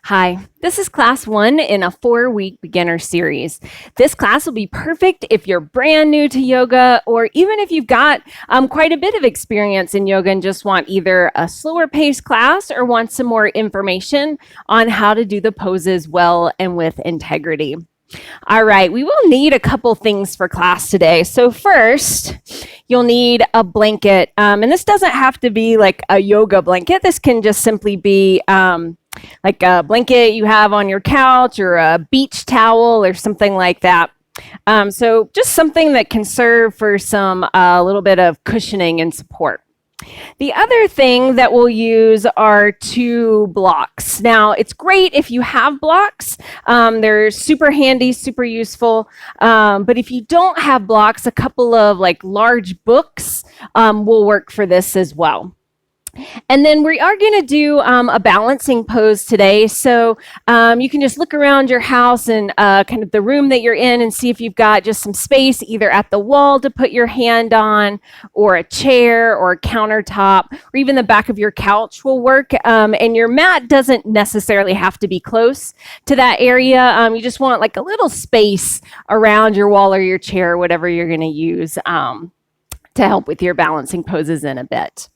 Hi, this is class 1 in a 4-week beginner series. This class will be perfect if you're brand new to yoga or even if you've got quite a bit of experience in yoga and just want either a slower paced class or want some more information on how to do the poses well and with integrity. All right, we will need a couple things for class today. So first, you'll need a blanket. And this doesn't have to be like a yoga blanket. This can just simply be like a blanket you have on your couch or a beach towel or something like that. So just something that can serve for some little bit of cushioning and support. The other thing that we'll use are 2 blocks. Now, it's great if you have blocks. They're super handy, super useful. But if you don't have blocks, a couple of like large books will work for this as well. And then we are going to do a balancing pose today. So you can just look around your house and kind of the room that you're in and see if you've got just some space either at the wall to put your hand on or a chair or a countertop or even the back of your couch will work. And your mat doesn't necessarily have to be close to that area. You just want like a little space around your wall or your chair, whatever you're going to use to help with your balancing poses in a bit.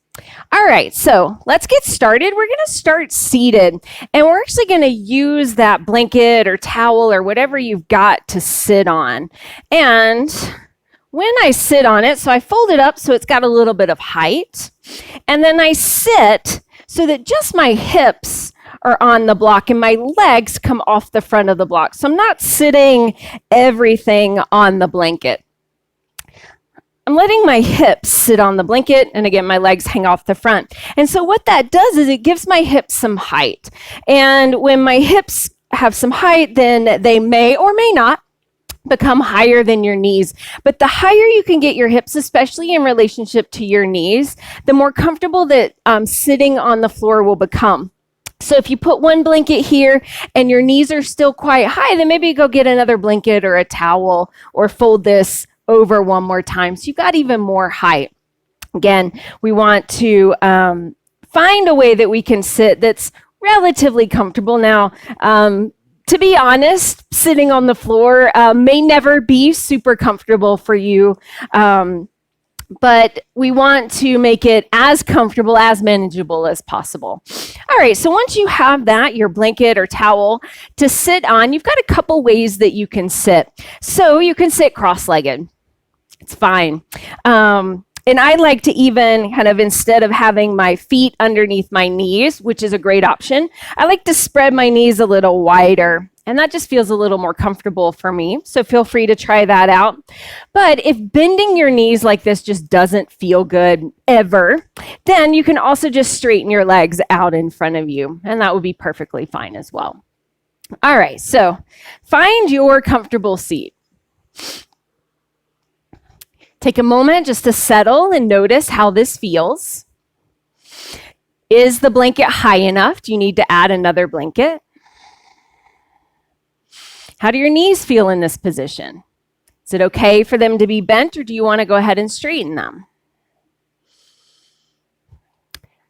All right, so let's get started. We're going to start seated, and we're actually going to use that blanket or towel or whatever you've got to sit on. And when I sit on it, so I fold it up so it's got a little bit of height, and then I sit so that just my hips are on the block and my legs come off the front of the block. So I'm not sitting everything on the blanket. I'm letting my hips sit on the blanket, and again, my legs hang off the front. And so what that does is it gives my hips some height. And when my hips have some height, then they may or may not become higher than your knees. But the higher you can get your hips, especially in relationship to your knees, the more comfortable that sitting on the floor will become. So if you put one blanket here and your knees are still quite high, then maybe go get another blanket or a towel or fold this over one more time. So you've got even more height. Again, we want to find a way that we can sit that's relatively comfortable. Now, to be honest, sitting on the floor may never be super comfortable for you. But we want to make it as comfortable, as manageable as possible. All right, so once you have that, your blanket or towel to sit on, you've got a couple ways that you can sit. So you can sit cross-legged. It's fine. And I like to even kind of, instead of having my feet underneath my knees, which is a great option, I like to spread my knees a little wider. And that just feels a little more comfortable for me. So feel free to try that out. But if bending your knees like this just doesn't feel good ever, then you can also just straighten your legs out in front of you. And that would be perfectly fine as well. All right, so find your comfortable seat. Take a moment just to settle and notice how this feels. Is the blanket high enough? Do you need to add another blanket? How do your knees feel in this position? Is it okay for them to be bent, or do you want to go ahead and straighten them?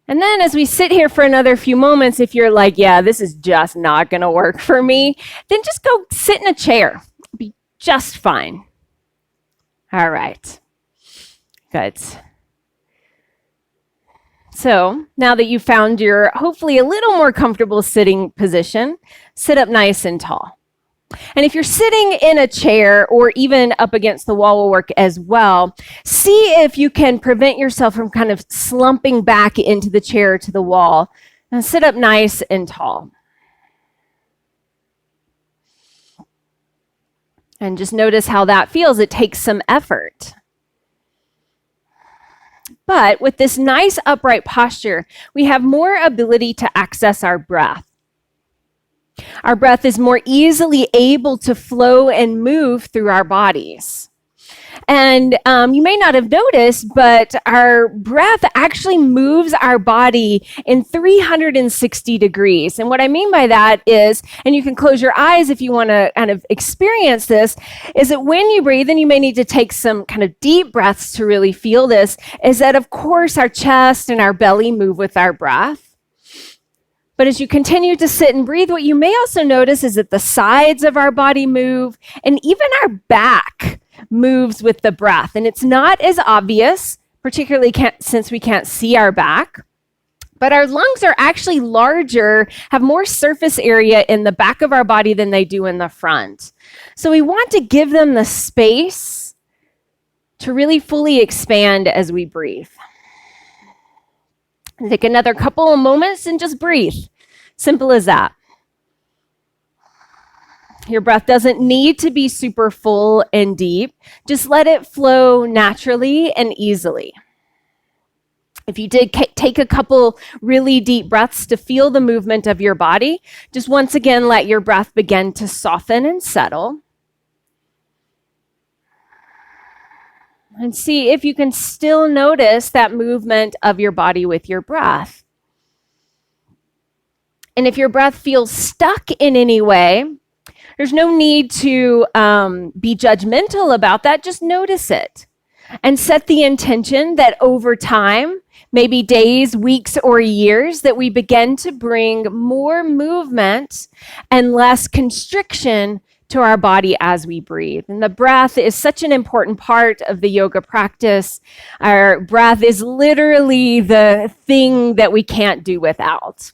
And then as we sit here for another few moments, if you're like, yeah, this is just not going to work for me, then just go sit in a chair. It'll be just fine. All right. Good. So now that you've found your hopefully a little more comfortable sitting position, sit up nice and tall. And if you're sitting in a chair or even up against the wall will work as well, see if you can prevent yourself from kind of slumping back into the chair or to the wall. And sit up nice and tall. And just notice how that feels. It takes some effort. But with this nice upright posture, we have more ability to access our breath. Our breath is more easily able to flow and move through our bodies. And you may not have noticed, but our breath actually moves our body in 360 degrees. And what I mean by that is, and you can close your eyes if you want to kind of experience this, is that when you breathe, and you may need to take some kind of deep breaths to really feel this, is that of course our chest and our belly move with our breath. But as you continue to sit and breathe, what you may also notice is that the sides of our body move, and even our back moves with the breath. And it's not as obvious, particularly since we can't see our back. But our lungs are actually larger, have more surface area in the back of our body than they do in the front. So we want to give them the space to really fully expand as we breathe. Take another couple of moments and just breathe. Simple as that. Your breath doesn't need to be super full and deep. Just let it flow naturally and easily. If you did take a couple really deep breaths to feel the movement of your body, just once again let your breath begin to soften and settle. And see if you can still notice that movement of your body with your breath. And if your breath feels stuck in any way, there's no need to be judgmental about that. Just notice it and set the intention that over time, maybe days, weeks, or years, that we begin to bring more movement and less constriction to our body as we breathe. And the breath is such an important part of the yoga practice. Our breath is literally the thing that we can't do without.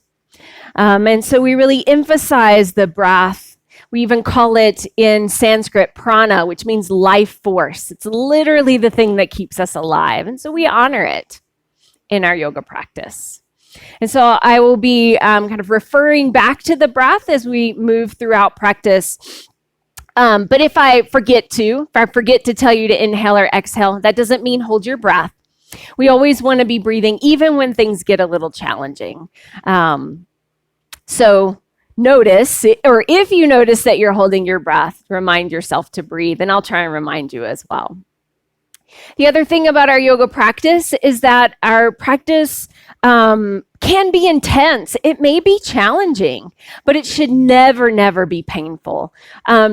And so we really emphasize the breath. We even call it in Sanskrit prana, which means life force. It's literally the thing that keeps us alive. And so we honor it in our yoga practice. And so I will be kind of referring back to the breath as we move throughout practice. But if I forget to tell you to inhale or exhale, that doesn't mean hold your breath. We always want to be breathing even when things get a little challenging. So notice, or if you notice that you're holding your breath, remind yourself to breathe, and I'll try and remind you as well. The other thing about our yoga practice is that our practice can be intense. It may be challenging, but it should never, never be painful.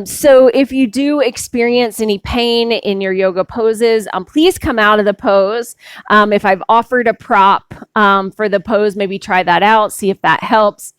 So if you do experience any pain in your yoga poses, please come out of the pose. If I've offered a prop for the pose, maybe try that out, see if that helps.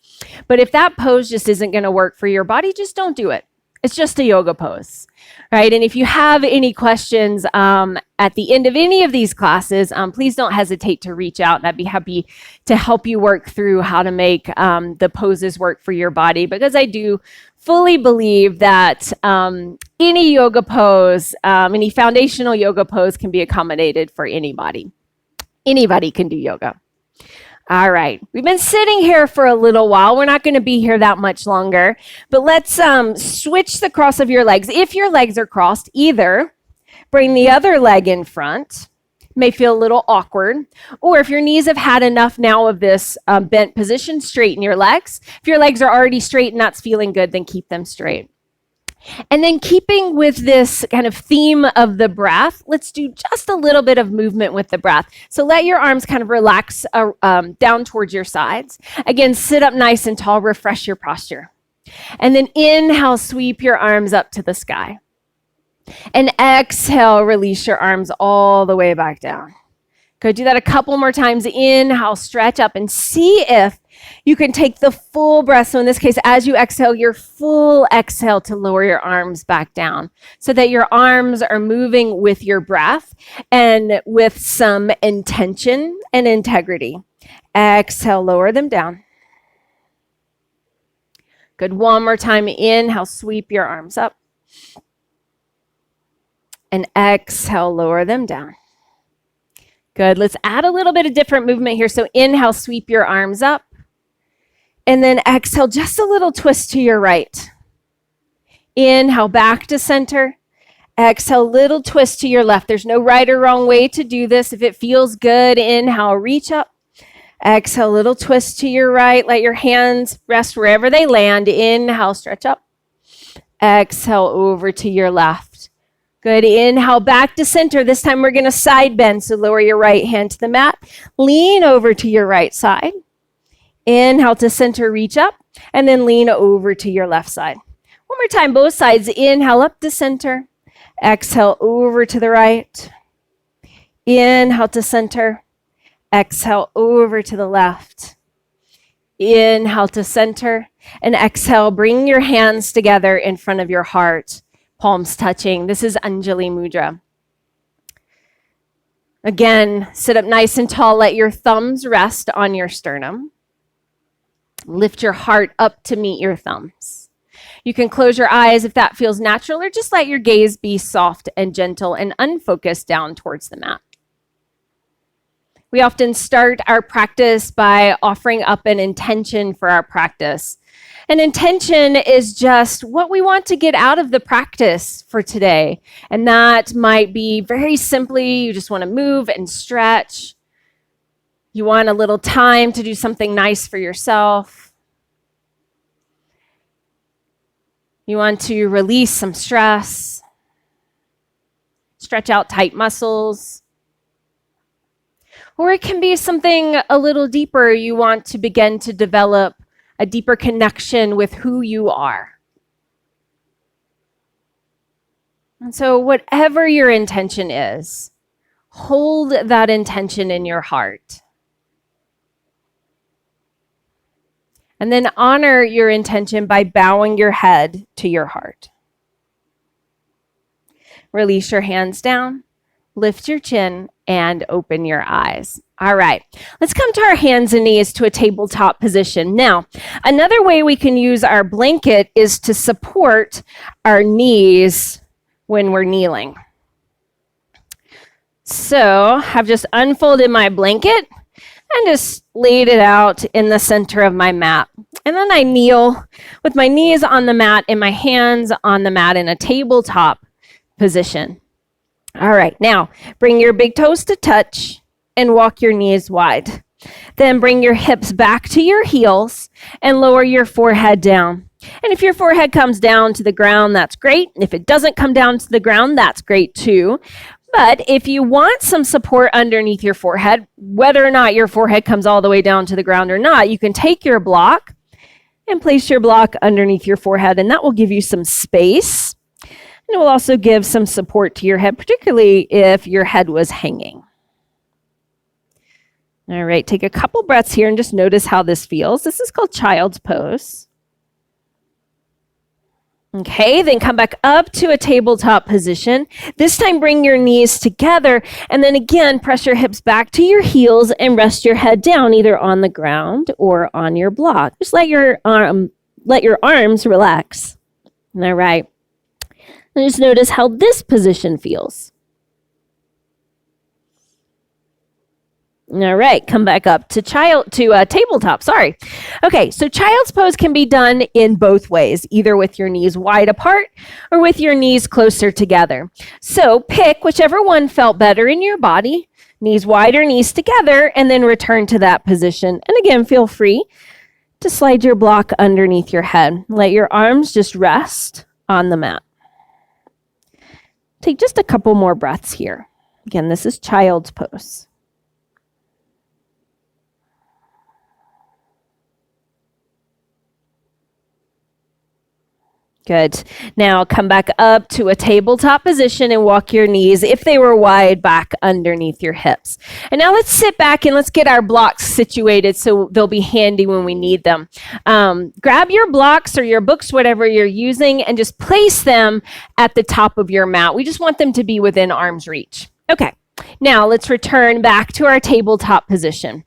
But if that pose just isn't going to work for your body, just don't do it. It's just a yoga pose, right? And if you have any questions at the end of any of these classes, please don't hesitate to reach out. And I'd be happy to help you work through how to make the poses work for your body, because I do fully believe that any yoga pose, any foundational yoga pose can be accommodated for anybody. Anybody can do yoga. All right, we've been sitting here for a little while. We're not going to be here that much longer, but let's switch the cross of your legs. If your legs are crossed, either bring the other leg in front. May feel a little awkward, or if your knees have had enough now of this bent position, straighten your legs. If your legs are already straight and that's feeling good, then keep them straight. And then keeping with this kind of theme of the breath, let's do just a little bit of movement with the breath. So let your arms kind of relax down towards your sides. Again, sit up nice and tall, refresh your posture. And then inhale, sweep your arms up to the sky. And exhale, release your arms all the way back down. Go do that a couple more times. Inhale, stretch up, and see if you can take the full breath. So in this case, as you exhale, your full exhale to lower your arms back down so that your arms are moving with your breath and with some intention and integrity. Exhale, lower them down. Good. One more time. Inhale, sweep your arms up. And exhale, lower them down. Good. Let's add a little bit of different movement here. So inhale, sweep your arms up. And then exhale, just a little twist to your right. Inhale, back to center. Exhale, little twist to your left. There's no right or wrong way to do this. If it feels good, inhale, reach up. Exhale, little twist to your right. Let your hands rest wherever they land. Inhale, stretch up. Exhale, over to your left. Good. Inhale, back to center. This time we're going to side bend. So lower your right hand to the mat. Lean over to your right side. Inhale to center, reach up, and then lean over to your left side. One more time, both sides. Inhale up to center. Exhale over to the right. Inhale to center. Exhale over to the left. Inhale to center, and exhale, bring your hands together in front of your heart, palms touching. This is Anjali Mudra. Again, sit up nice and tall. Let your thumbs rest on your sternum. Lift your heart up to meet your thumbs. You can close your eyes if that feels natural, or just let your gaze be soft and gentle and unfocused down towards the mat. We often start our practice by offering up an intention for our practice. An intention is just what we want to get out of the practice for today. And that might be very simply, you just want to move and stretch. You want a little time to do something nice for yourself. You want to release some stress, stretch out tight muscles. Or it can be something a little deeper. You want to begin to develop a deeper connection with who you are. And so whatever your intention is, hold that intention in your heart. And then honor your intention by bowing your head to your heart. Release your hands down, lift your chin, and open your eyes. All right, let's come to our hands and knees to a tabletop position. Now, another way we can use our blanket is to support our knees when we're kneeling. So I've just unfolded my blanket and just laid it out in the center of my mat. And then I kneel with my knees on the mat and my hands on the mat in a tabletop position. All right, now bring your big toes to touch and walk your knees wide. Then bring your hips back to your heels and lower your forehead down. And if your forehead comes down to the ground, that's great. If it doesn't come down to the ground, that's great too. But if you want some support underneath your forehead, whether or not your forehead comes all the way down to the ground or not, you can take your block and place your block underneath your forehead, and that will give you some space. And it will also give some support to your head, particularly if your head was hanging. All right, take a couple breaths here and just notice how this feels. This is called child's pose. Okay, then come back up to a tabletop position. This time bring your knees together, and then again press your hips back to your heels and rest your head down either on the ground or on your block. Just let your arms relax. All right. And just notice how this position feels. All right, come back up to tabletop, sorry. Okay, so child's pose can be done in both ways, either with your knees wide apart or with your knees closer together. So pick whichever one felt better in your body, knees wide or knees together, and then return to that position. And again, feel free to slide your block underneath your head. Let your arms just rest on the mat. Take just a couple more breaths here. Again, this is child's pose. Good. Now come back up to a tabletop position and walk your knees, if they were wide, back underneath your hips. And now let's sit back and let's get our blocks situated so they'll be handy when we need them. Grab your blocks or your books, whatever you're using, and just place them at the top of your mat. We just want them to be within arm's reach. Okay. Now let's return back to our tabletop position.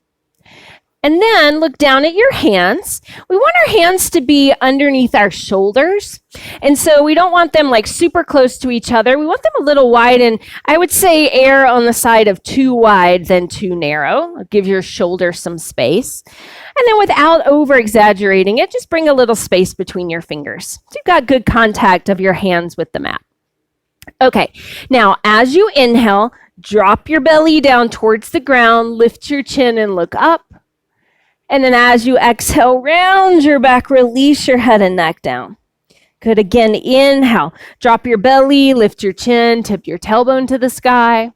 And then look down at your hands. We want our hands to be underneath our shoulders. And so we don't want them like super close to each other. We want them a little wide, and I would say err on the side of too wide than too narrow. Give your shoulder some space. And then without over exaggerating it, just bring a little space between your fingers. So you've got good contact of your hands with the mat. Okay, now as you inhale, drop your belly down towards the ground, lift your chin and look up. And then as you exhale, round your back, release your head and neck down. Good. Again, inhale. Drop your belly, lift your chin, tip your tailbone to the sky.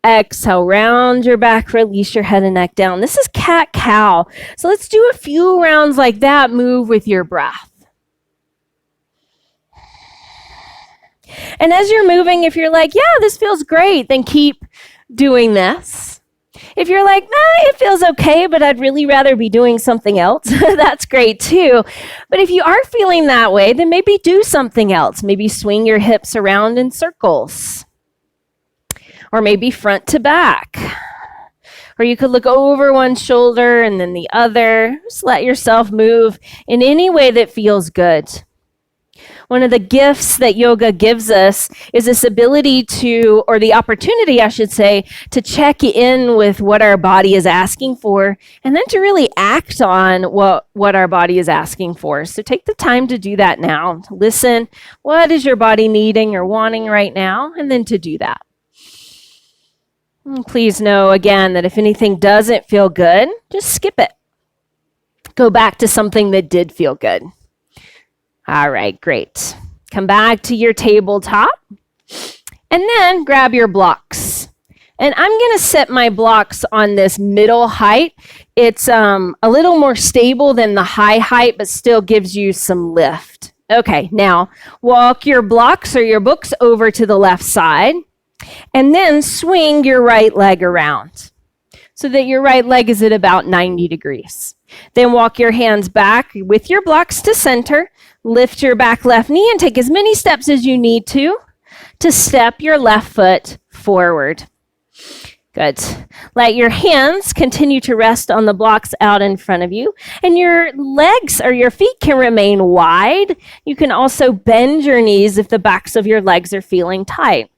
Exhale, round your back, release your head and neck down. This is cat-cow. So let's do a few rounds like that. Move with your breath. And as you're moving, if you're like, yeah, this feels great, then keep doing this. If you're like, nah, it feels okay, but I'd really rather be doing something else, that's great too. But if you are feeling that way, then maybe do something else. Maybe swing your hips around in circles, or maybe front to back. Or you could look over one shoulder and then the other. Just let yourself move in any way that feels good. One of the gifts that yoga gives us is this ability to, or the opportunity, I should say, to check in with what our body is asking for, and then to really act on what our body is asking for. So take the time to do that now. To listen, what is your body needing or wanting right now, and then to do that. And please know, again, that if anything doesn't feel good, just skip it. Go back to something that did feel good. All right, great. Come back to your tabletop and then grab your blocks. And I'm going to set my blocks on this middle height. It's a little more stable than the high height, but still gives you some lift. Okay, now walk your blocks or your books over to the left side and then swing your right leg around so that your right leg is at about 90 degrees. Then walk your hands back with your blocks to center. Lift your back left knee and take as many steps as you need to step your left foot forward. Good. Let your hands continue to rest on the blocks out in front of you, and your legs or your feet can remain wide. You can also bend your knees if the backs of your legs are feeling tight.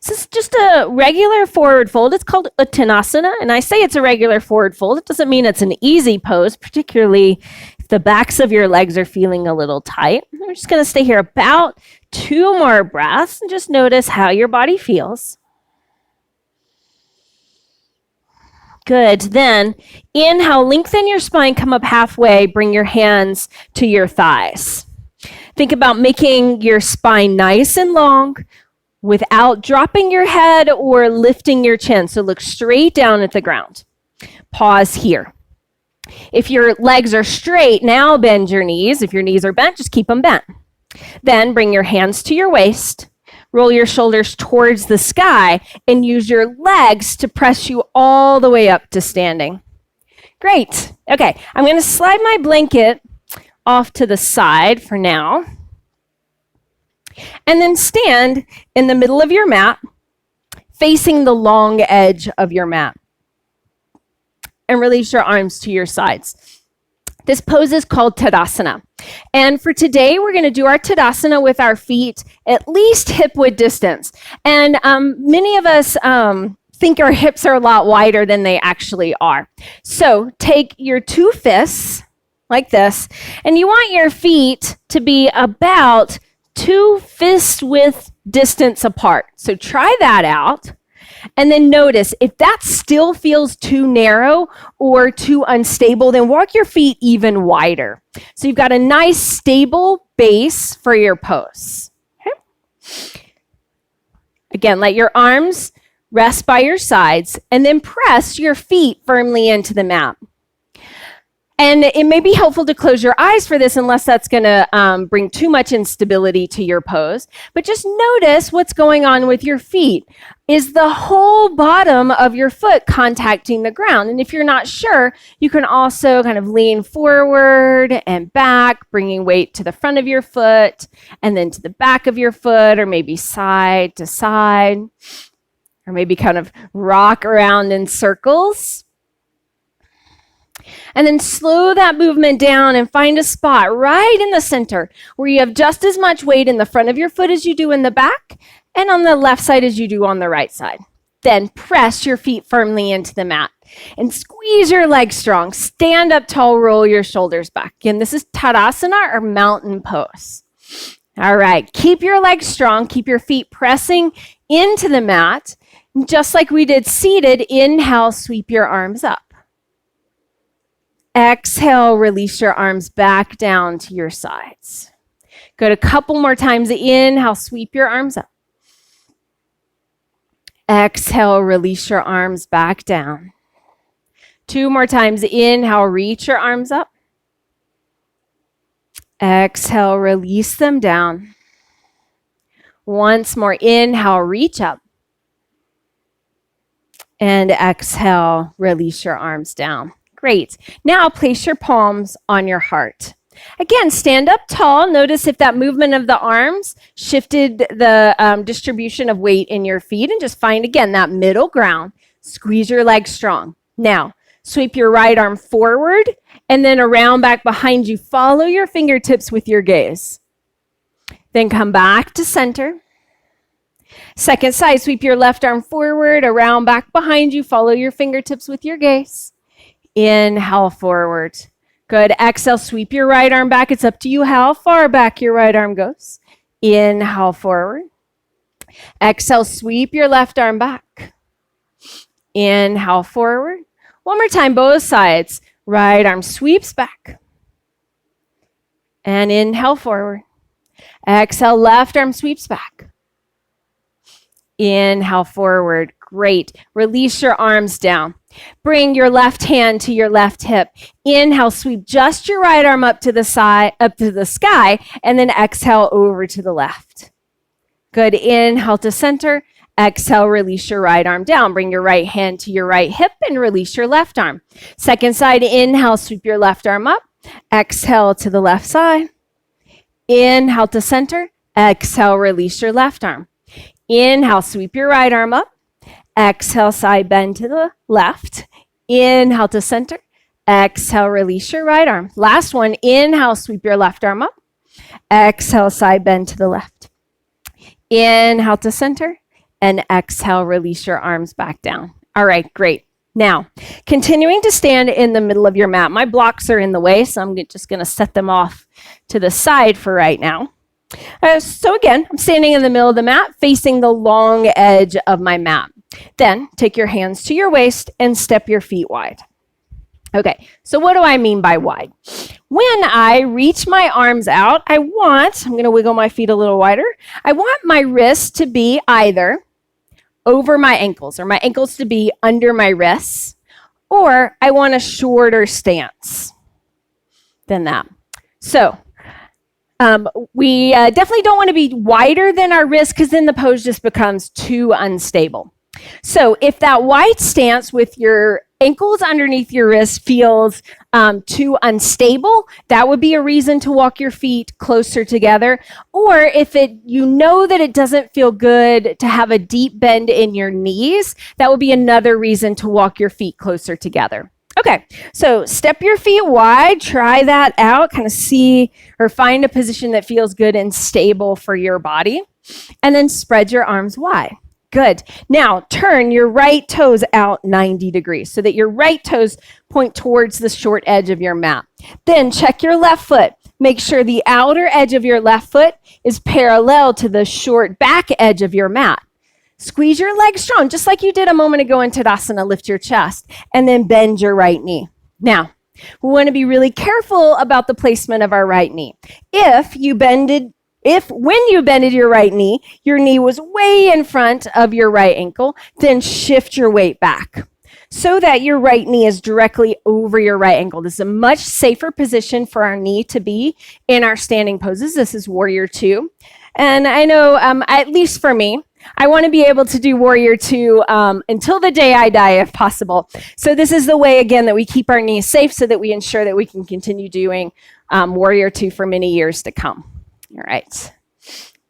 This is just a regular forward fold. It's called Uttanasana, and I say it's a regular forward fold. It doesn't mean it's an easy pose, particularly if the backs of your legs are feeling a little tight. We're just going to stay here about 2 more breaths and just notice how your body feels. Good. Then inhale, lengthen your spine, come up halfway, bring your hands to your thighs. Think about making your spine nice and long, without dropping your head or lifting your chin. So look straight down at the ground. Pause here. If your legs are straight, now bend your knees. If your knees are bent, just keep them bent. Then bring your hands to your waist. Roll your shoulders towards the sky and use your legs to press you all the way up to standing. Great. Okay, I'm going to slide my blanket off to the side for now. And then stand in the middle of your mat, facing the long edge of your mat. And release your arms to your sides. This pose is called Tadasana. And for today, we're going to do our Tadasana with our feet at least hip-width distance. And many of us think our hips are a lot wider than they actually are. So take your 2 fists like this, and you want your feet to be about 2 fist width distance apart. So try that out. And then notice if that still feels too narrow or too unstable, then walk your feet even wider. So you've got a nice stable base for your pose. Okay. Again, let your arms rest by your sides and then press your feet firmly into the mat. And it may be helpful to close your eyes for this unless that's going to bring too much instability to your pose. But just notice what's going on with your feet. Is the whole bottom of your foot contacting the ground? And if you're not sure, you can also kind of lean forward and back, bringing weight to the front of your foot and then to the back of your foot, or maybe side to side, or maybe kind of rock around in circles. And then slow that movement down and find a spot right in the center where you have just as much weight in the front of your foot as you do in the back and on the left side as you do on the right side. Then press your feet firmly into the mat and squeeze your legs strong. Stand up tall, roll your shoulders back. Again, this is Tadasana or mountain pose. All right, keep your legs strong. Keep your feet pressing into the mat. And just like we did seated, inhale, sweep your arms up. Exhale, release your arms back down to your sides. Good, a couple more times. Inhale, sweep your arms up. Exhale, release your arms back down. 2 more times. Inhale, reach your arms up. Exhale, release them down. Once more. Inhale, reach up. And exhale, release your arms down. Great. Now place your palms on your heart. Again, stand up tall. Notice if that movement of the arms shifted the distribution of weight in your feet, and just find, again, that middle ground. Squeeze your legs strong. Now, sweep your right arm forward and then around back behind you. Follow your fingertips with your gaze. Then come back to center. Second side, sweep your left arm forward, around back behind you. Follow your fingertips with your gaze. Inhale forward. Good. Exhale, sweep your right arm back. It's up to you how far back your right arm goes. Inhale forward. Exhale, sweep your left arm back. Inhale forward. One more time, both sides. Right arm sweeps back. And inhale forward. Exhale, left arm sweeps back. Inhale forward. Great. Release your arms down. Bring your left hand to your left hip. Inhale, sweep just your right arm up to the side, up to the sky, and then exhale over to the left. Good. Inhale to center. Exhale, release your right arm down. Bring your right hand to your right hip and release your left arm. Second side, inhale, sweep your left arm up. Exhale to the left side. Inhale to center. Exhale, release your left arm. Inhale, sweep your right arm up. Exhale, side bend to the left. Inhale to center. Exhale, release your right arm. Last one, inhale, sweep your left arm up. Exhale, side bend to the left. Inhale to center. And exhale, release your arms back down. All right, great. Now, continuing to stand in the middle of your mat. My blocks are in the way, so I'm just going to set them off to the side for right now. So again, I'm standing in the middle of the mat, facing the long edge of my mat. Then take your hands to your waist and step your feet wide. Okay, so what do I mean by wide? When I reach my arms out, I'm going to wiggle my feet a little wider. I want my wrists to be either over my ankles, or my ankles to be under my wrists, or I want a shorter stance than that. So we definitely don't want to be wider than our wrists, because then the pose just becomes too unstable. So if that wide stance with your ankles underneath your wrist feels too unstable, that would be a reason to walk your feet closer together. Or if you know that it doesn't feel good to have a deep bend in your knees, that would be another reason to walk your feet closer together. Okay, so step your feet wide, try that out, kind of see or find a position that feels good and stable for your body, and then spread your arms wide. Good. Now turn your right toes out 90 degrees so that your right toes point towards the short edge of your mat. Then check your left foot. Make sure the outer edge of your left foot is parallel to the short back edge of your mat. Squeeze your legs strong, just like you did a moment ago in Tadasana. Lift your chest and then bend your right knee. Now, we want to be really careful about the placement of our right knee. When you bended your right knee, your knee was way in front of your right ankle, then shift your weight back so that your right knee is directly over your right ankle. This is a much safer position for our knee to be in our standing poses. This is Warrior Two. And I know, at least for me, I want to be able to do Warrior Two until the day I die, if possible. So this is the way, again, that we keep our knees safe so that we ensure that we can continue doing Warrior Two for many years to come. All right,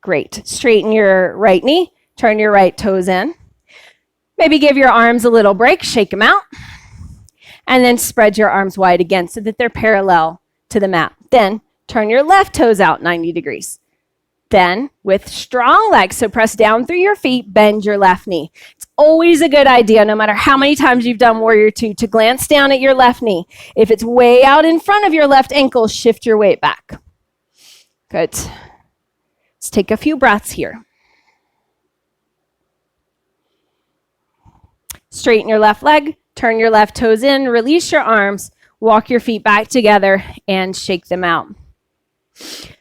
great. Straighten your right knee, turn your right toes in. Maybe give your arms a little break, shake them out, and then spread your arms wide again so that they're parallel to the mat. Then turn your left toes out 90 degrees. Then with strong legs, so press down through your feet, bend your left knee. It's always a good idea, no matter how many times you've done Warrior Two, to glance down at your left knee. If it's way out in front of your left ankle, shift your weight back. Good. Let's take a few breaths here. Straighten your left leg, turn your left toes in, release your arms, walk your feet back together, and shake them out.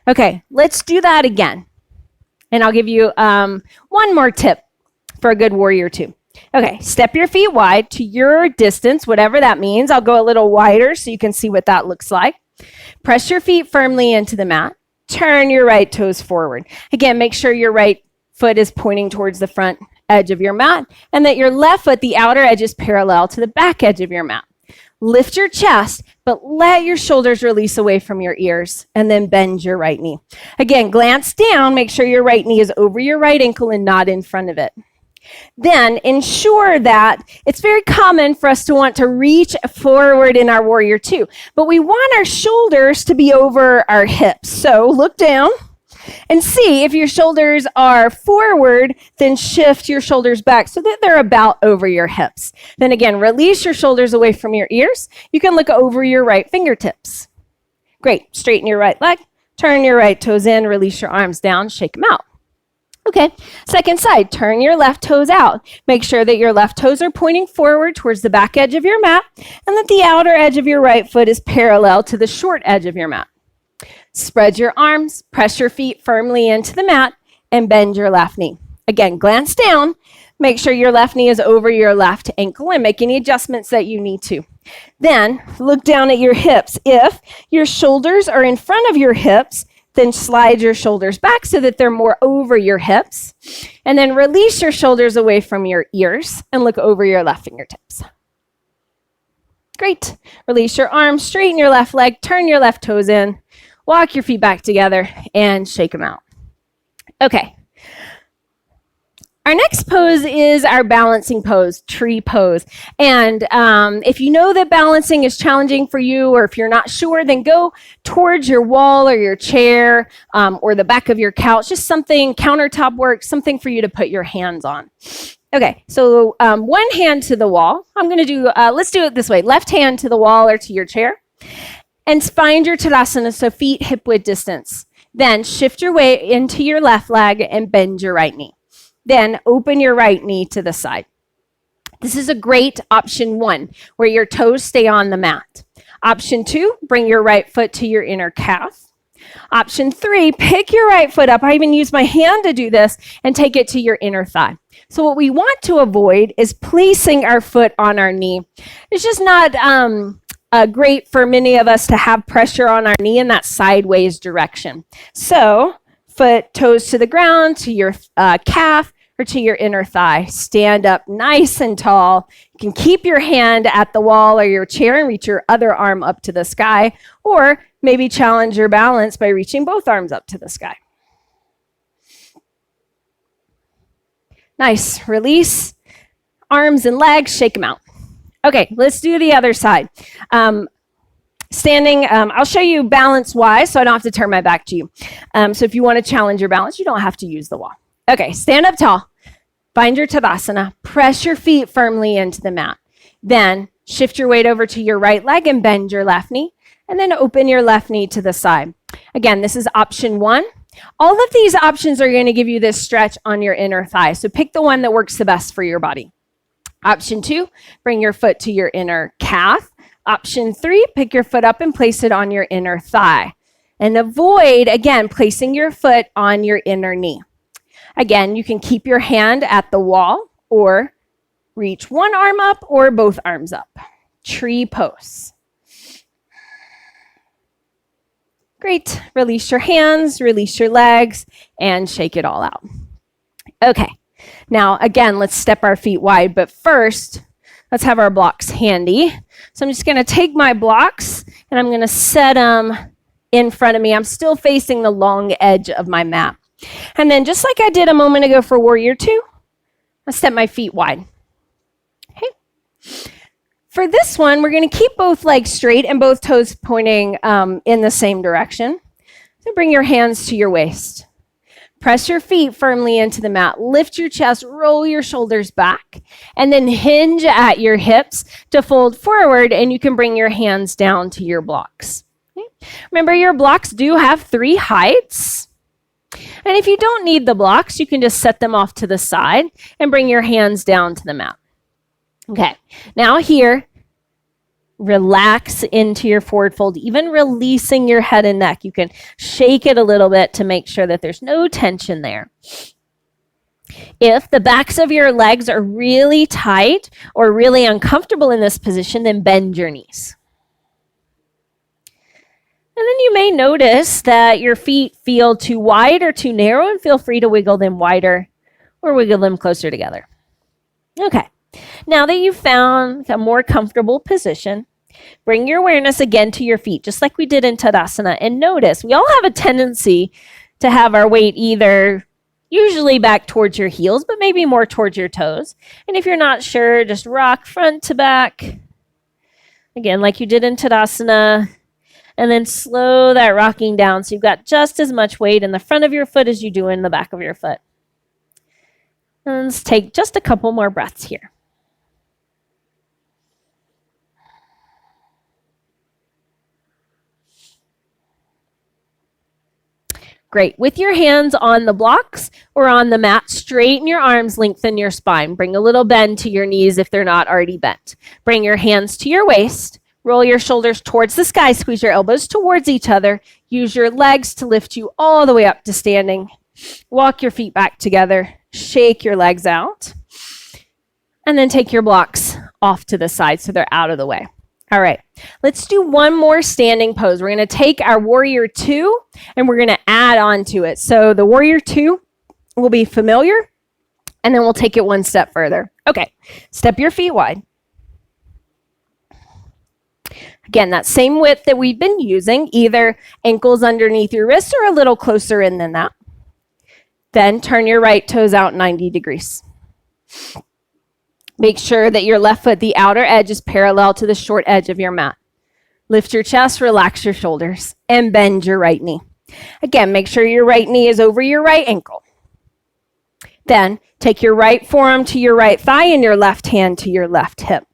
Okay, let's do that again. And I'll give you one more tip for a good Warrior Two. Okay, step your feet wide to your distance, whatever that means. I'll go a little wider so you can see what that looks like. Press your feet firmly into the mat. Turn your right toes forward. Again, make sure your right foot is pointing towards the front edge of your mat, and that your left foot, the outer edge, is parallel to the back edge of your mat. Lift your chest, but let your shoulders release away from your ears, and then bend your right knee. Again, glance down, make sure your right knee is over your right ankle and not in front of it. Then ensure that it's very common for us to want to reach forward in our warrior two, but we want our shoulders to be over our hips. So look down and see if your shoulders are forward, then shift your shoulders back so that they're about over your hips. Then again, release your shoulders away from your ears. You can look over your right fingertips. Great. Straighten your right leg, turn your right toes in, release your arms down, shake them out. Okay, second side, turn your left toes out. Make sure that your left toes are pointing forward towards the back edge of your mat and that the outer edge of your right foot is parallel to the short edge of your mat. Spread your arms, press your feet firmly into the mat, and bend your left knee. Again, glance down. Make sure your left knee is over your left ankle and make any adjustments that you need to. Then look down at your hips. If your shoulders are in front of your hips, then slide your shoulders back so that they're more over your hips. And then release your shoulders away from your ears and look over your left fingertips. Great. Release your arms, straighten your left leg, turn your left toes in, walk your feet back together, and shake them out. Okay. Our next pose is our balancing pose, tree pose. And if you know that balancing is challenging for you, or if you're not sure, then go towards your wall or your chair or the back of your couch, just something, countertop work, something for you to put your hands on. Okay, so one hand to the wall. I'm going to do, let's do it this way. Left hand to the wall or to your chair. And find your Tadasana, so feet hip width distance. Then shift your weight into your left leg and bend your right knee. Then open your right knee to the side. This is a great option 1, where your toes stay on the mat. Option 2, bring your right foot to your inner calf. Option 3, pick your right foot up. I even use my hand to do this and take it to your inner thigh. So what we want to avoid is placing our foot on our knee. It's just not great for many of us to have pressure on our knee in that sideways direction. So foot, toes to the ground, to your calf, or to your inner thigh. Stand up nice and tall. You can keep your hand at the wall or your chair and reach your other arm up to the sky, or maybe challenge your balance by reaching both arms up to the sky. Nice. Release. Arms and legs, shake them out. Okay, let's do the other side. Standing, I'll show you balance-wise, so I don't have to turn my back to you. So if you want to challenge your balance, you don't have to use the wall. Okay, stand up tall. Find your Tadasana. Press your feet firmly into the mat. Then shift your weight over to your right leg and bend your left knee. And then open your left knee to the side. Again, this is option 1. All of these options are going to give you this stretch on your inner thigh. So pick the one that works the best for your body. Option 2, bring your foot to your inner calf. Option 3, pick your foot up and place it on your inner thigh. And avoid, again, placing your foot on your inner knee. Again, you can keep your hand at the wall or reach one arm up or both arms up. Tree pose. Great. Release your hands, release your legs, and shake it all out. Okay. Now, again, let's step our feet wide, but first, let's have our blocks handy. So I'm just going to take my blocks and I'm going to set them in front of me. I'm still facing the long edge of my mat. And then just like I did a moment ago for Warrior 2, I'll step my feet wide. Okay. For this one, we're going to keep both legs straight and both toes pointing in the same direction. So bring your hands to your waist. Press your feet firmly into the mat. Lift your chest, roll your shoulders back, and then hinge at your hips to fold forward, and you can bring your hands down to your blocks. Okay. Remember, your blocks do have 3 heights. And if you don't need the blocks, you can just set them off to the side and bring your hands down to the mat. Okay, now here, relax into your forward fold, even releasing your head and neck. You can shake it a little bit to make sure that there's no tension there. If the backs of your legs are really tight or really uncomfortable in this position, then bend your knees. And then you may notice that your feet feel too wide or too narrow, and feel free to wiggle them wider or wiggle them closer together. Okay, now that you've found a more comfortable position, bring your awareness again to your feet, just like we did in Tadasana, and notice we all have a tendency to have our weight either usually back towards your heels, but maybe more towards your toes. And if you're not sure, just rock front to back. Again, like you did in Tadasana. And then slow that rocking down so you've got just as much weight in the front of your foot as you do in the back of your foot. And let's take just a couple more breaths here. Great. With your hands on the blocks or on the mat, straighten your arms, lengthen your spine. Bring a little bend to your knees if they're not already bent. Bring your hands to your waist. Roll your shoulders towards the sky. Squeeze your elbows towards each other. Use your legs to lift you all the way up to standing. Walk your feet back together. Shake your legs out. And then take your blocks off to the side so they're out of the way. All right, let's do one more standing pose. We're going to take our Warrior Two and we're going to add on to it. So the Warrior Two will be familiar, and then we'll take it one step further. Okay, step your feet wide. Again, that same width that we've been using, either ankles underneath your wrists or a little closer in than that. Then turn your right toes out 90 degrees. Make sure that your left foot, the outer edge, is parallel to the short edge of your mat. Lift your chest, relax your shoulders, and bend your right knee. Again, make sure your right knee is over your right ankle. Then take your right forearm to your right thigh and your left hand to your left hip.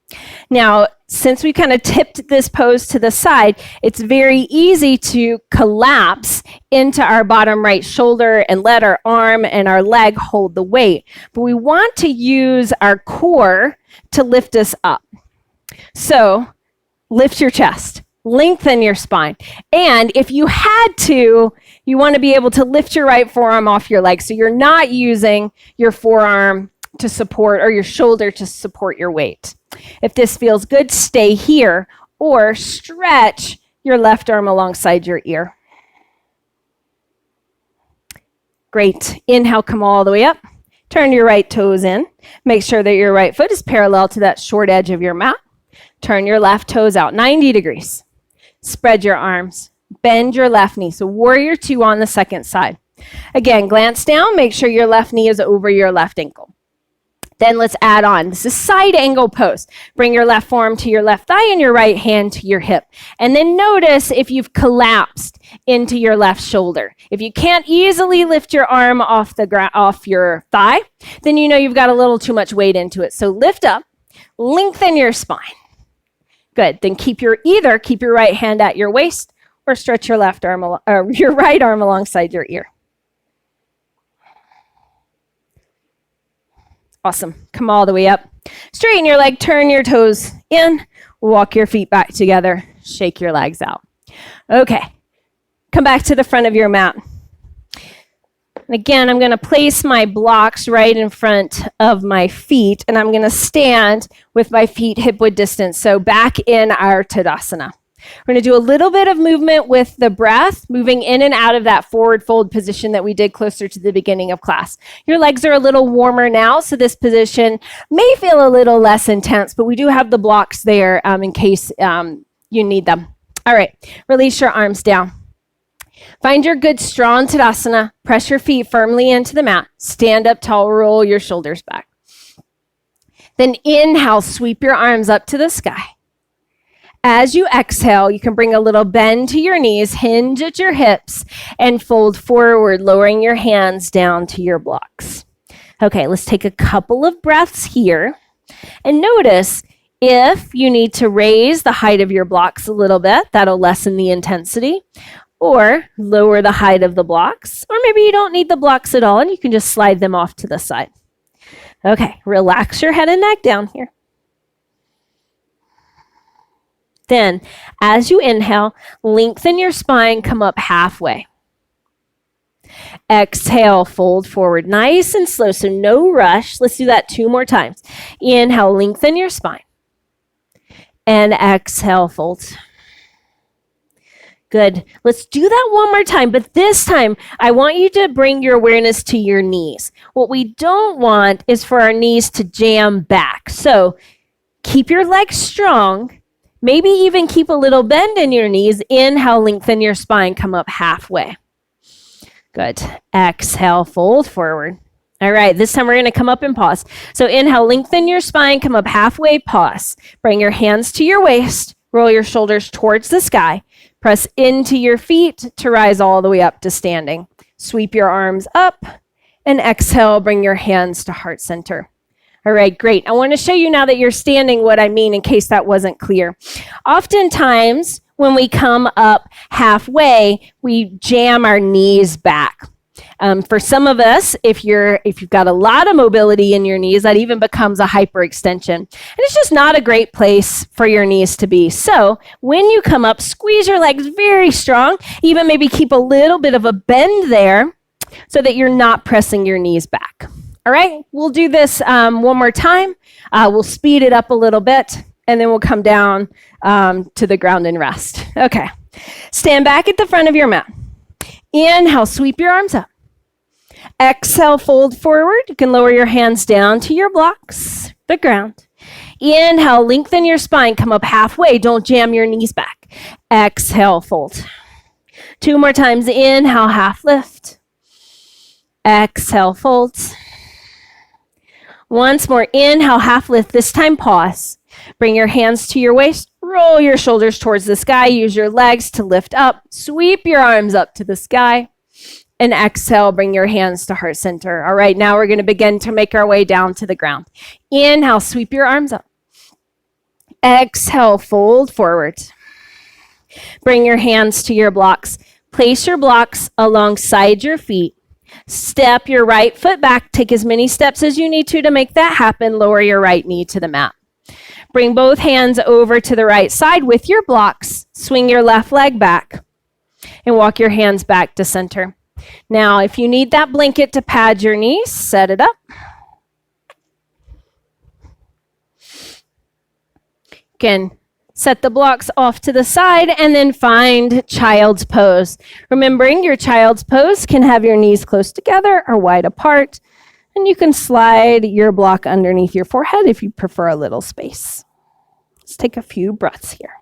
Now, since we kind of tipped this pose to the side, it's very easy to collapse into our bottom right shoulder and let our arm and our leg hold the weight. But we want to use our core to lift us up. So lift your chest, lengthen your spine. And if you had to, you want to be able to lift your right forearm off your leg. So you're not using your forearm to support or your shoulder to support your weight. If this feels good, stay here or stretch your left arm alongside your ear. Great. Inhale, come all the way up. Turn your right toes in. Make sure that your right foot is parallel to that short edge of your mat. Turn your left toes out 90 degrees. Spread your arms. Bend your left knee. So Warrior Two on the second side. Again, glance down. Make sure your left knee is over your left ankle. Then let's add on. This is side angle pose. Bring your left forearm to your left thigh and your right hand to your hip. And then notice if you've collapsed into your left shoulder. If you can't easily lift your arm off your thigh, then you know you've got a little too much weight into it. So lift up, lengthen your spine. Good. Then keep your right hand at your waist or stretch your your right arm alongside your ear. Awesome. Come all the way up. Straighten your leg, turn your toes in, walk your feet back together, shake your legs out. Okay. Come back to the front of your mat. And again, I'm going to place my blocks right in front of my feet, and I'm going to stand with my feet hip-width distance. So back in our Tadasana. We're going to do a little bit of movement with the breath, moving in and out of that forward fold position that we did closer to the beginning of class. Your legs are a little warmer now, so this position may feel a little less intense, but we do have the blocks there in case you need them. All right, release your arms down. Find your good strong Tadasana. Press your feet firmly into the mat. Stand up tall, roll your shoulders back. Then inhale, sweep your arms up to the sky. As you exhale, you can bring a little bend to your knees, hinge at your hips, and fold forward, lowering your hands down to your blocks. Okay, let's take a couple of breaths here. And notice if you need to raise the height of your blocks a little bit, that'll lessen the intensity, or lower the height of the blocks, or maybe you don't need the blocks at all and you can just slide them off to the side. Okay, relax your head and neck down here. Then, as you inhale, lengthen your spine, come up halfway. Exhale, fold forward nice and slow, so no rush. Let's do that 2 more times. Inhale, lengthen your spine. And exhale, fold. Good. Let's do that one more time. But this time, I want you to bring your awareness to your knees. What we don't want is for our knees to jam back. So keep your legs strong. Maybe even keep a little bend in your knees. Inhale, lengthen your spine, come up halfway. Good. Exhale, fold forward. All right, this time we're going to come up and pause. So inhale, lengthen your spine, come up halfway, pause. Bring your hands to your waist, roll your shoulders towards the sky. Press into your feet to rise all the way up to standing. Sweep your arms up and exhale, bring your hands to heart center. All right, great. I want to show you now that you're standing what I mean in case that wasn't clear. Oftentimes, when we come up halfway, we jam our knees back. For some of us, if you've got a lot of mobility in your knees, that even becomes a hyperextension. And it's just not a great place for your knees to be. So when you come up, squeeze your legs very strong, even maybe keep a little bit of a bend there so that you're not pressing your knees back. All right, we'll do this one more time. We'll speed it up a little bit, and then we'll come down to the ground and rest. Okay, stand back at the front of your mat. Inhale, sweep your arms up. Exhale, fold forward. You can lower your hands down to your blocks, the ground. Inhale, lengthen your spine, come up halfway. Don't jam your knees back. Exhale, fold. 2 more times. Inhale, half lift. Exhale, fold. Once more. Inhale, half lift. This time, pause. Bring your hands to your waist. Roll your shoulders towards the sky. Use your legs to lift up. Sweep your arms up to the sky. And exhale, bring your hands to heart center. All right, now we're going to begin to make our way down to the ground. Inhale, sweep your arms up. Exhale, fold forward. Bring your hands to your blocks. Place your blocks alongside your feet. Step your right foot back. Take as many steps as you need to make that happen. Lower your right knee to the mat. Bring both hands over to the right side with your blocks. Swing your left leg back and walk your hands back to center. Now, if you need that blanket to pad your knees, set it up. You can set the blocks off to the side and then find child's pose. Remembering your child's pose can have your knees close together or wide apart, and you can slide your block underneath your forehead if you prefer a little space. Let's take a few breaths here.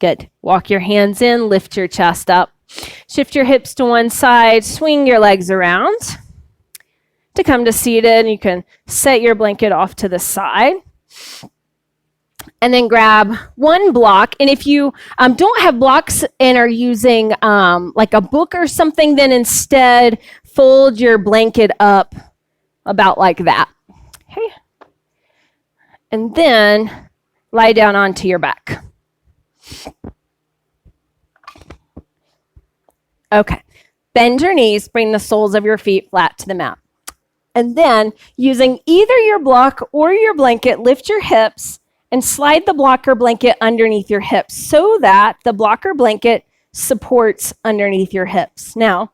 Good. Walk your hands in, lift your chest up. Shift your hips to one side, swing your legs around to come to seated. You can set your blanket off to the side. And then grab one block. And if you don't have blocks and are using like a book or something, then instead fold your blanket up about like that. Okay. And then lie down onto your back. Okay. Bend your knees, bring the soles of your feet flat to the mat. And then using either your block or your blanket, lift your hips and slide the blocker blanket underneath your hips so that the blocker blanket supports underneath your hips. Now,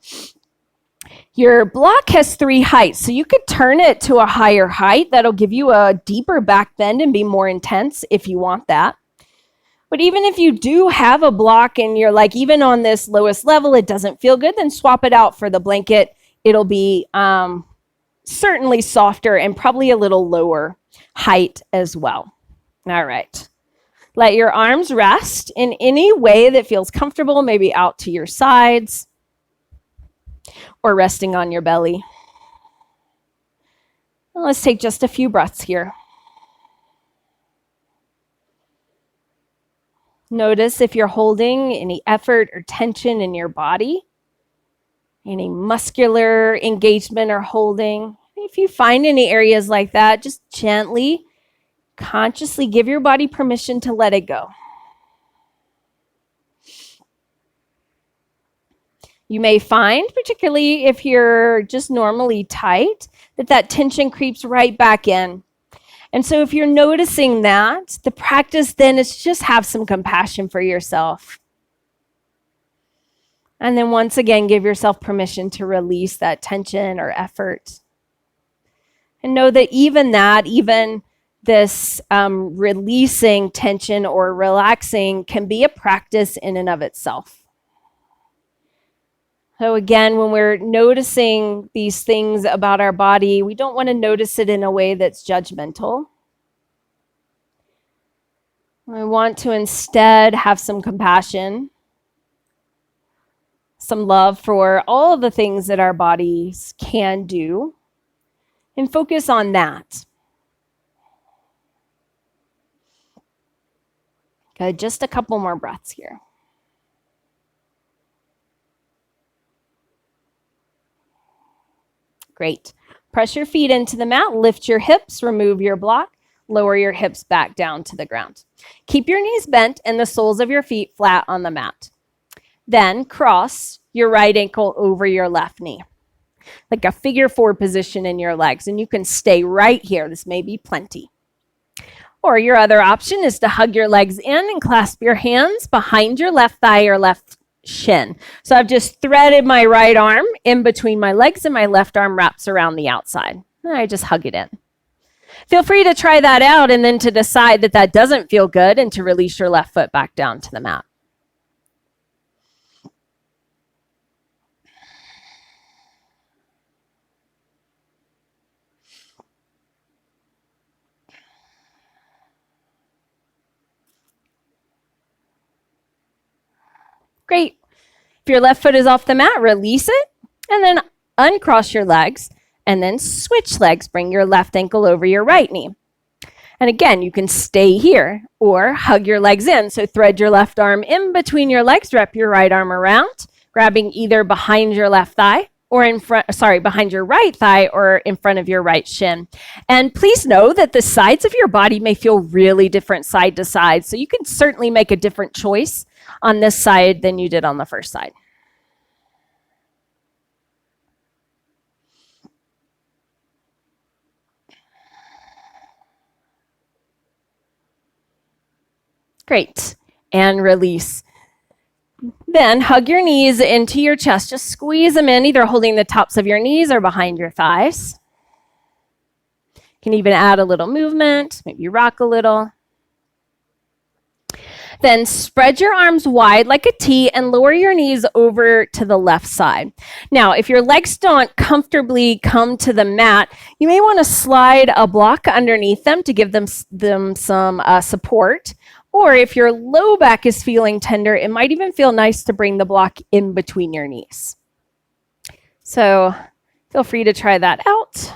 your block has 3 heights, so you could turn it to a higher height. That'll give you a deeper back bend and be more intense if you want that. But even if you do have a block and you're like, even on this lowest level, it doesn't feel good, then swap it out for the blanket. It'll be certainly softer and probably a little lower height as well. All right. Let your arms rest in any way that feels comfortable, maybe out to your sides or resting on your belly. Let's take just a few breaths here. Notice if you're holding any effort or tension in your body, any muscular engagement or holding. If you find any areas like that, just gently, consciously give your body permission to let it go. You may find, particularly if you're just normally tight, that tension creeps right back in. And so if you're noticing that, the practice then is just have some compassion for yourself. And then once again, give yourself permission to release that tension or effort. And know that even this releasing tension or relaxing can be a practice in and of itself. So again, when we're noticing these things about our body, we don't want to notice it in a way that's judgmental. We want to instead have some compassion, some love for all of the things that our bodies can do, and focus on that. Okay, just a couple more breaths here. Great. Press your feet into the mat, lift your hips, remove your block, lower your hips back down to the ground. Keep your knees bent and the soles of your feet flat on the mat. Then cross your right ankle over your left knee, like a figure 4 position in your legs, and you can stay right here. This may be plenty. Or your other option is to hug your legs in and clasp your hands behind your left thigh or left shin. So I've just threaded my right arm in between my legs and my left arm wraps around the outside. And I just hug it in. Feel free to try that out and then to decide that that doesn't feel good and to release your left foot back down to the mat. Great. If your left foot is off the mat, release it and then uncross your legs and then switch legs. Bring your left ankle over your right knee. And again, you can stay here or hug your legs in. So thread your left arm in between your legs, wrap your right arm around, grabbing either behind your left thigh or behind your right thigh or in front of your right shin. And please know that the sides of your body may feel really different side to side. So you can certainly make a different choice on this side than you did on the first side. Great. And release. Then hug your knees into your chest. Just squeeze them in, either holding the tops of your knees or behind your thighs. You can even add a little movement, maybe rock a little. Then spread your arms wide like a T and lower your knees over to the left side. Now, if your legs don't comfortably come to the mat, you may want to slide a block underneath them to give them some support. Or if your low back is feeling tender, it might even feel nice to bring the block in between your knees. So feel free to try that out.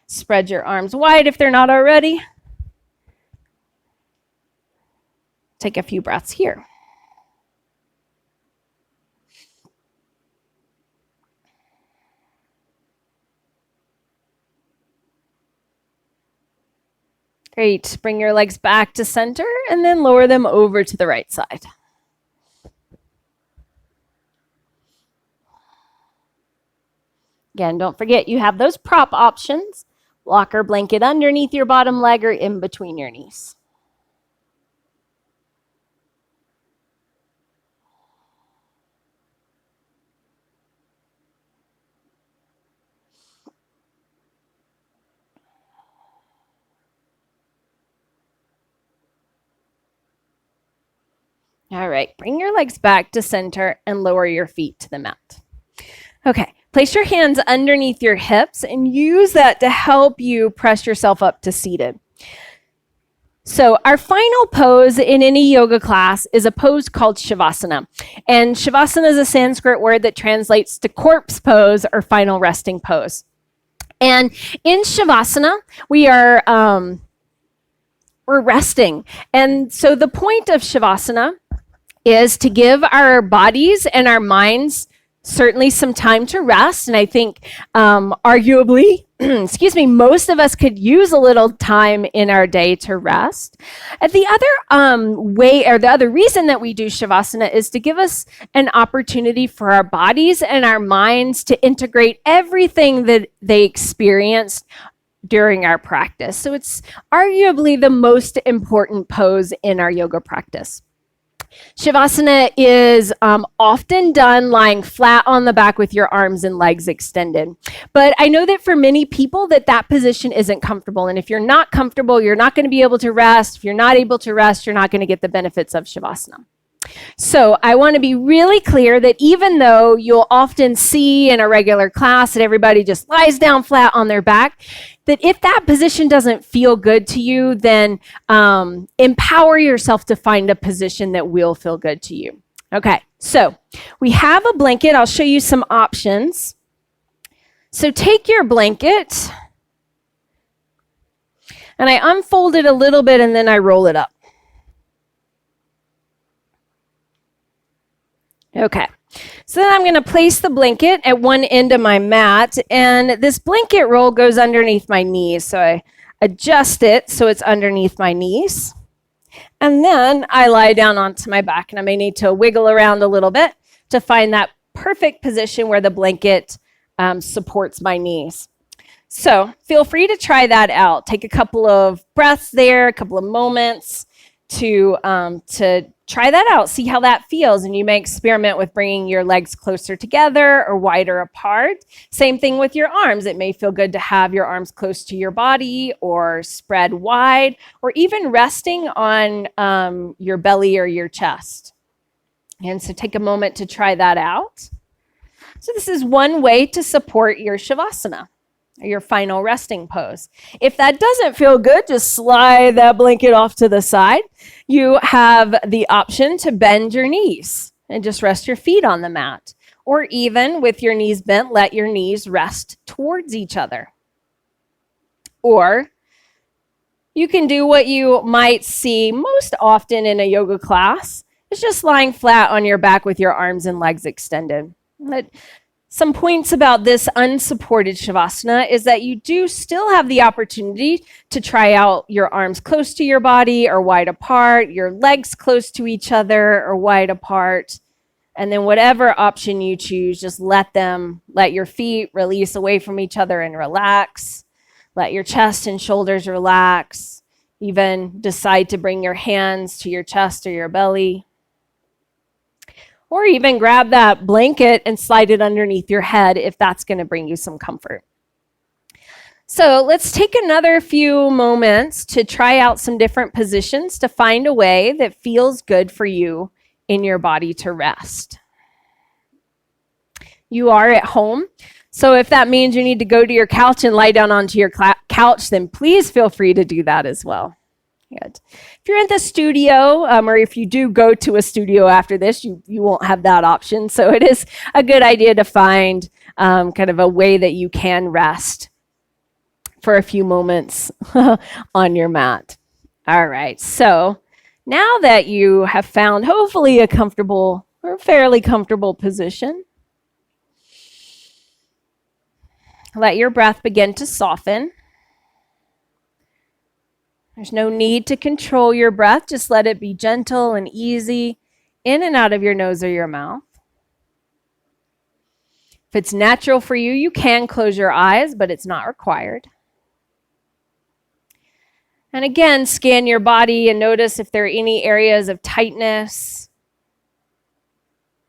Spread your arms wide if they're not already. Take a few breaths here. Great. Bring your legs back to center and then lower them over to the right side. Again, don't forget you have those prop options. Block or blanket underneath your bottom leg or in between your knees. All right, bring your legs back to center and lower your feet to the mat. Okay, place your hands underneath your hips and use that to help you press yourself up to seated. So our final pose in any yoga class is a pose called Shavasana. And Shavasana is a Sanskrit word that translates to corpse pose or final resting pose. And in Shavasana, we're resting. And so the point of Shavasana is to give our bodies and our minds certainly some time to rest. And I think arguably, most of us could use a little time in our day to rest. And the other reason that we do Shavasana is to give us an opportunity for our bodies and our minds to integrate everything that they experienced during our practice. So it's arguably the most important pose in our yoga practice. Shavasana is often done lying flat on the back with your arms and legs extended. But I know that for many people that position isn't comfortable. And if you're not comfortable, you're not going to be able to rest. If you're not able to rest, you're not going to get the benefits of Shavasana. So I want to be really clear that even though you'll often see in a regular class that everybody just lies down flat on their back, that if that position doesn't feel good to you, then empower yourself to find a position that will feel good to you. Okay, so we have a blanket. I'll show you some options. So take your blanket, and I unfold it a little bit, and then I roll it up. Okay, so then I'm going to place the blanket at one end of my mat, and this blanket roll goes underneath my knees. So I adjust it so it's underneath my knees. And then I lie down onto my back, and I may need to wiggle around a little bit to find that perfect position where the blanket supports my knees. So feel free to try that out. Take a couple of breaths there, a couple of moments to try that out, see how that feels. And you may experiment with bringing your legs closer together or wider apart. Same thing with your arms. It may feel good to have your arms close to your body or spread wide, or even resting on your belly or your chest. And so take a moment to try that out. So this is one way to support your Shavasana, your final resting pose. If that doesn't feel good, just slide that blanket off to the side. You have the option to bend your knees and just rest your feet on the mat. Or even with your knees bent, let your knees rest towards each other. Or you can do what you might see most often in a yoga class. It's just lying flat on your back with your arms and legs extended. Some points about this unsupported Shavasana is that you do still have the opportunity to try out your arms close to your body or wide apart, your legs close to each other or wide apart. And then whatever option you choose, just let your feet release away from each other and relax. Let your chest and shoulders relax. Even decide to bring your hands to your chest or your belly. Or even grab that blanket and slide it underneath your head if that's going to bring you some comfort. So let's take another few moments to try out some different positions to find a way that feels good for you in your body to rest. You are at home, so if that means you need to go to your couch and lie down onto your couch, then please feel free to do that as well. Good. If you're in the studio, or if you do go to a studio after this, you won't have that option. So it is a good idea to find kind of a way that you can rest for a few moments on your mat. All right. So now that you have found hopefully a comfortable or fairly comfortable position, let your breath begin to soften. There's no need to control your breath. Just let it be gentle and easy in and out of your nose or your mouth. If it's natural for you, you can close your eyes, but it's not required. And again, scan your body and notice if there are any areas of tightness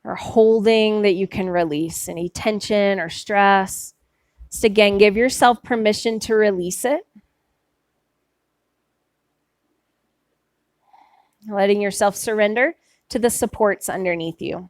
or holding that you can release, any tension or stress. Just again, give yourself permission to release it. Letting yourself surrender to the supports underneath you.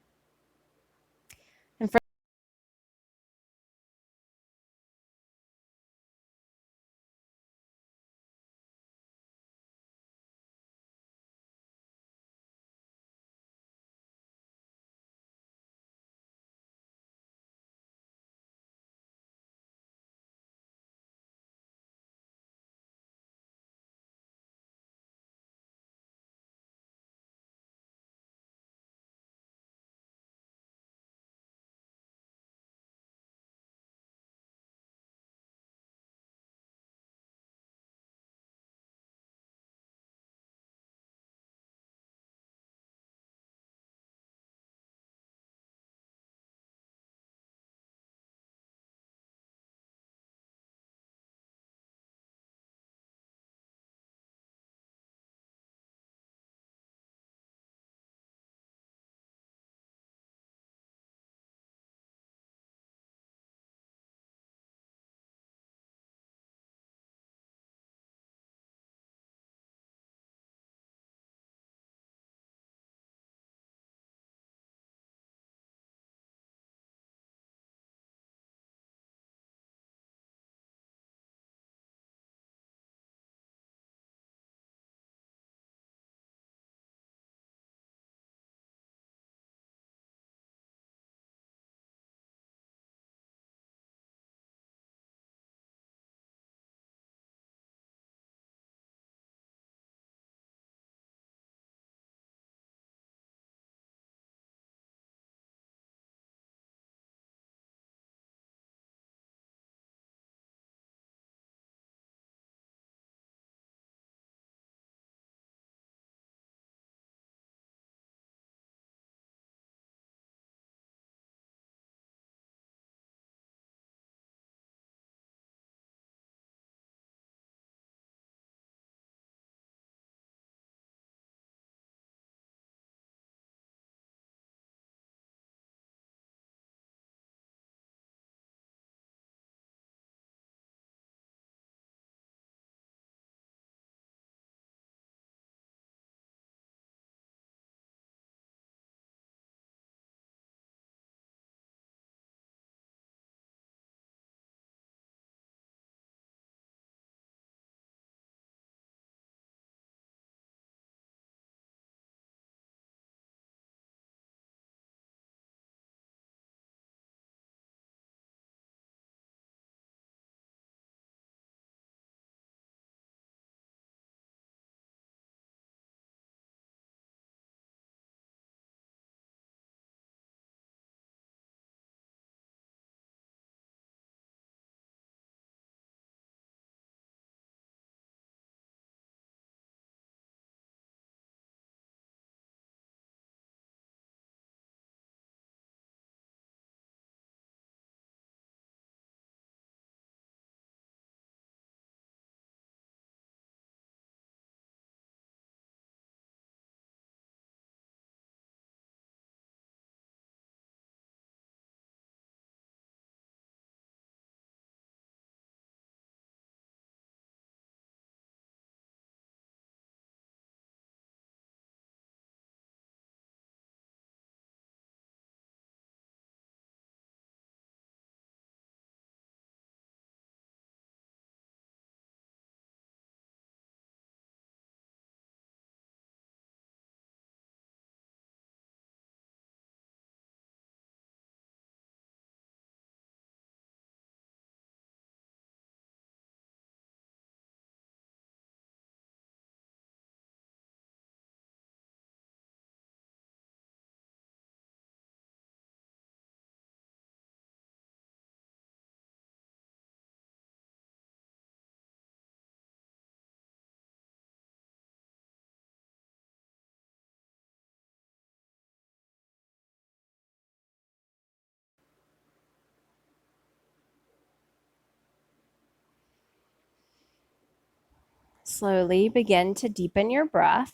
Slowly begin to deepen your breath.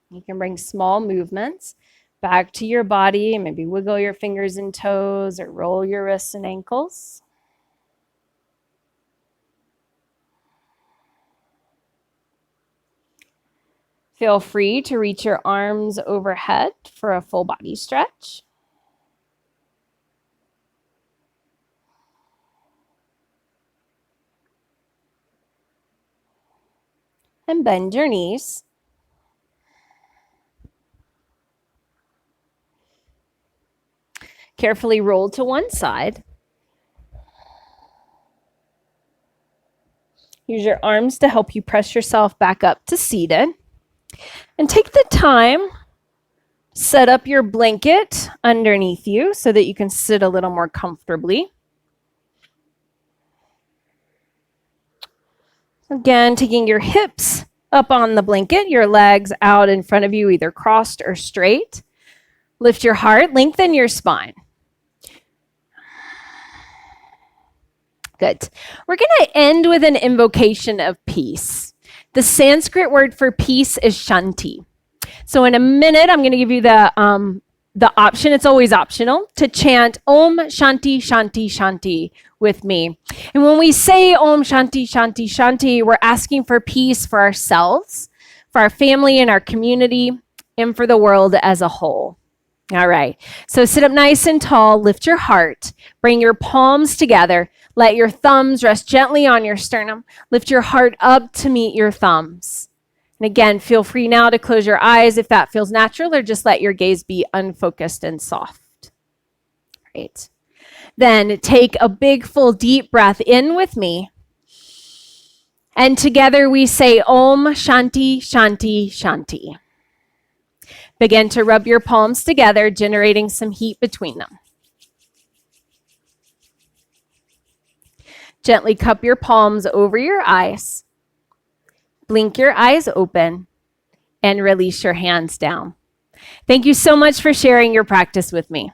You can bring small movements back to your body, maybe wiggle your fingers and toes or roll your wrists and ankles. Feel free to reach your arms overhead for a full body stretch. And bend your knees. Carefully roll to one side. Use your arms to help you press yourself back up to seated. And take the time, set up your blanket underneath you so that you can sit a little more comfortably. Again, taking your hips up on the blanket, your legs out in front of you, either crossed or straight. Lift your heart, lengthen your spine. Good. We're going to end with an invocation of peace. The Sanskrit word for peace is shanti. So in a minute, I'm going to give you the option, it's always optional, to chant Om Shanti Shanti Shanti with me. And when we say Om Shanti Shanti Shanti, we're asking for peace for ourselves, for our family and our community, and for the world as a whole. All right. So sit up nice and tall, lift your heart, bring your palms together, let your thumbs rest gently on your sternum, lift your heart up to meet your thumbs. And again, feel free now to close your eyes if that feels natural, or just let your gaze be unfocused and soft. Great. Then take a big, full, deep breath in with me. And together we say Om Shanti Shanti Shanti. Begin to rub your palms together, generating some heat between them. Gently cup your palms over your eyes. Blink your eyes open and release your hands down. Thank you so much for sharing your practice with me.